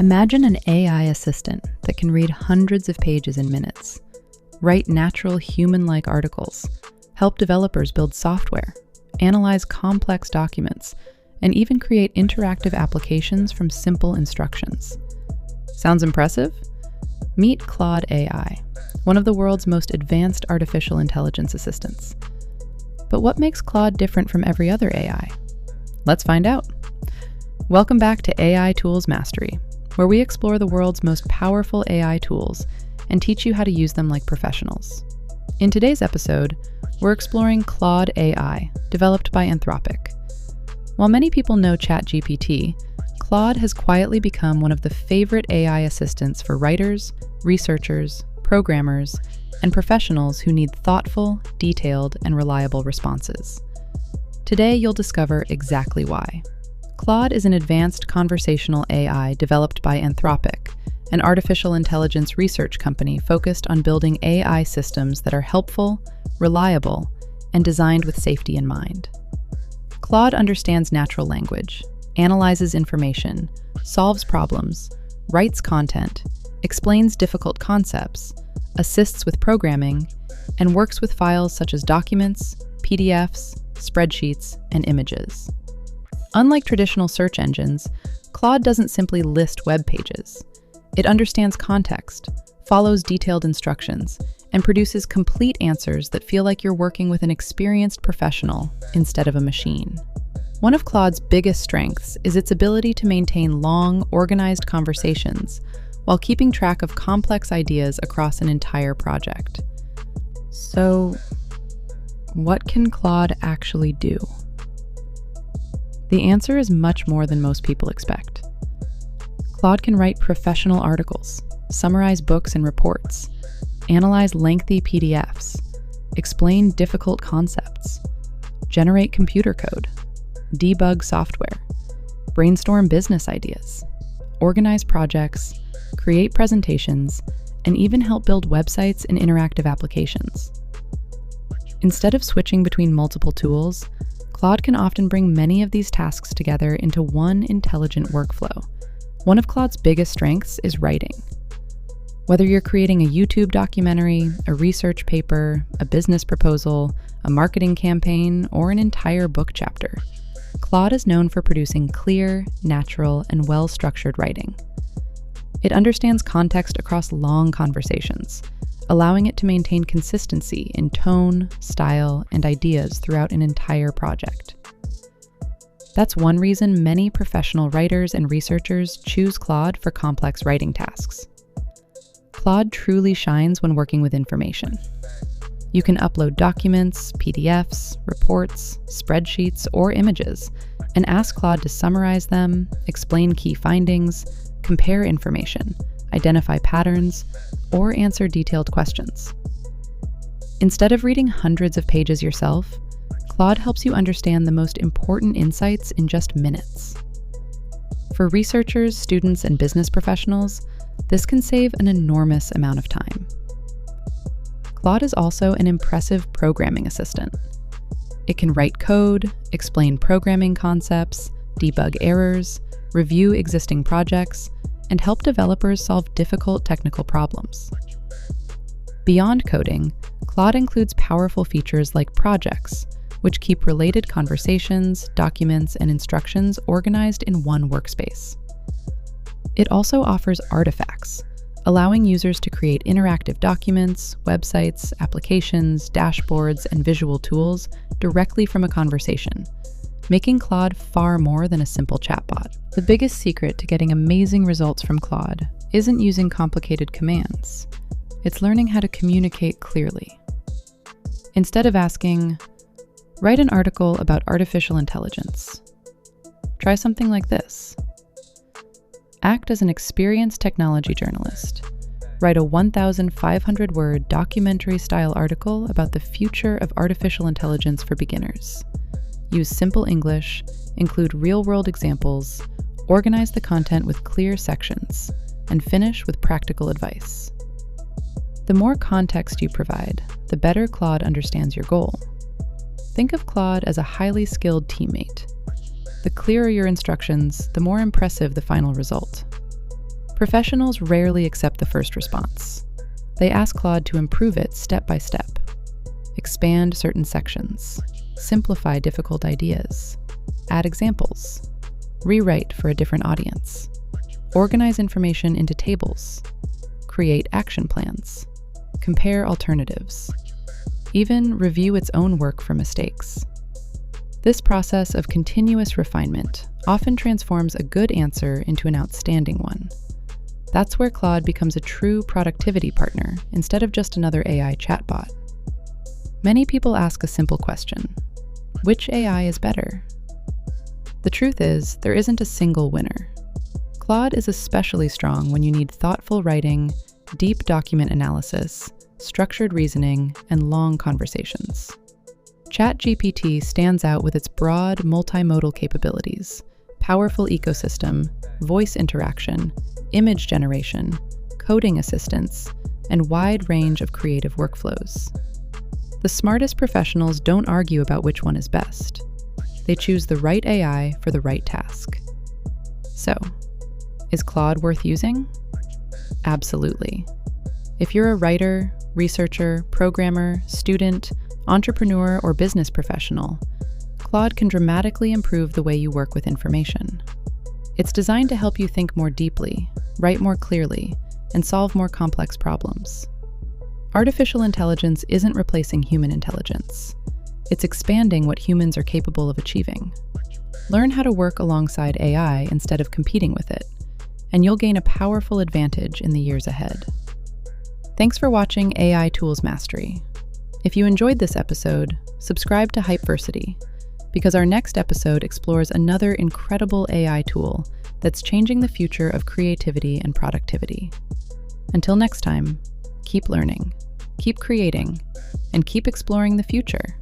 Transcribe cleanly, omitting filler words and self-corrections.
Imagine an AI assistant that can read hundreds of pages in minutes, write natural human-like articles, help developers build software, analyze complex documents, and even create interactive applications from simple instructions. Sounds impressive? Meet Claude AI, one of the world's most advanced artificial intelligence assistants. But what makes Claude different from every other AI? Let's find out. Welcome back to AI Tools Mastery, where we explore the world's most powerful AI tools and teach you how to use them like professionals. In today's episode, we're exploring Claude AI, developed by Anthropic. While many people know ChatGPT, Claude has quietly become one of the favorite AI assistants for writers, researchers, programmers, and professionals who need thoughtful, detailed, and reliable responses. Today, you'll discover exactly why. Claude is an advanced conversational AI developed by Anthropic, an artificial intelligence research company focused on building AI systems that are helpful, reliable, and designed with safety in mind. Claude understands natural language, analyzes information, solves problems, writes content, explains difficult concepts, assists with programming, and works with files such as documents, PDFs, spreadsheets, and images. Unlike traditional search engines, Claude doesn't simply list web pages. It understands context, follows detailed instructions, and produces complete answers that feel like you're working with an experienced professional instead of a machine. One of Claude's biggest strengths is its ability to maintain long, organized conversations while keeping track of complex ideas across an entire project. So, what can Claude actually do? The answer is much more than most people expect. Claude can write professional articles, summarize books and reports, analyze lengthy PDFs, explain difficult concepts, generate computer code, debug software, brainstorm business ideas, organize projects, create presentations, and even help build websites and interactive applications. Instead of switching between multiple tools, Claude can often bring many of these tasks together into one intelligent workflow. One of Claude's biggest strengths is writing. Whether you're creating a YouTube documentary, a research paper, a business proposal, a marketing campaign, or an entire book chapter, Claude is known for producing clear, natural, and well-structured writing. It understands context across long conversations, allowing it to maintain consistency in tone, style, and ideas throughout an entire project. That's one reason many professional writers and researchers choose Claude for complex writing tasks. Claude truly shines when working with information. You can upload documents, PDFs, reports, spreadsheets, or images, and ask Claude to summarize them, explain key findings, compare information, identify patterns, or answer detailed questions. Instead of reading hundreds of pages yourself, Claude helps you understand the most important insights in just minutes. For researchers, students, and business professionals, this can save an enormous amount of time. Claude is also an impressive programming assistant. It can write code, explain programming concepts, debug errors, review existing projects, and help developers solve difficult technical problems. Beyond coding, Claude includes powerful features like projects, which keep related conversations, documents, and instructions organized in one workspace. It also offers artifacts, allowing users to create interactive documents, websites, applications, dashboards, and visual tools directly from a conversation, making Claude far more than a simple chatbot. The biggest secret to getting amazing results from Claude isn't using complicated commands. It's learning how to communicate clearly. Instead of asking, "Write an article about artificial intelligence," try something like this. Act as an experienced technology journalist. Write a 1,500-word documentary-style article about the future of artificial intelligence for beginners. Use simple English, include real-world examples, organize the content with clear sections, and finish with practical advice. The more context you provide, the better Claude understands your goal. Think of Claude as a highly skilled teammate. The clearer your instructions, the more impressive the final result. Professionals rarely accept the first response. They ask Claude to improve it step by step, expand certain sections, simplify difficult ideas, add examples, rewrite for a different audience, organize information into tables, create action plans, compare alternatives, even review its own work for mistakes. This process of continuous refinement often transforms a good answer into an outstanding one. That's where Claude becomes a true productivity partner instead of just another AI chatbot. Many people ask a simple question: which AI is better? The truth is, there isn't a single winner. Claude is especially strong when you need thoughtful writing, deep document analysis, structured reasoning, and long conversations. ChatGPT stands out with its broad multimodal capabilities, powerful ecosystem, voice interaction, image generation, coding assistance, and wide range of creative workflows. The smartest professionals don't argue about which one is best. They choose the right AI for the right task. So, is Claude worth using? Absolutely. If you're a writer, researcher, programmer, student, entrepreneur, or business professional, Claude can dramatically improve the way you work with information. It's designed to help you think more deeply, write more clearly, and solve more complex problems. Artificial intelligence isn't replacing human intelligence. It's expanding what humans are capable of achieving. Learn how to work alongside AI instead of competing with it, and you'll gain a powerful advantage in the years ahead. Thanks for watching AI Tools Mastery. If you enjoyed this episode, subscribe to Hypeversity, because our next episode explores another incredible AI tool that's changing the future of creativity and productivity. Until next time, keep learning, keep creating, and keep exploring the future.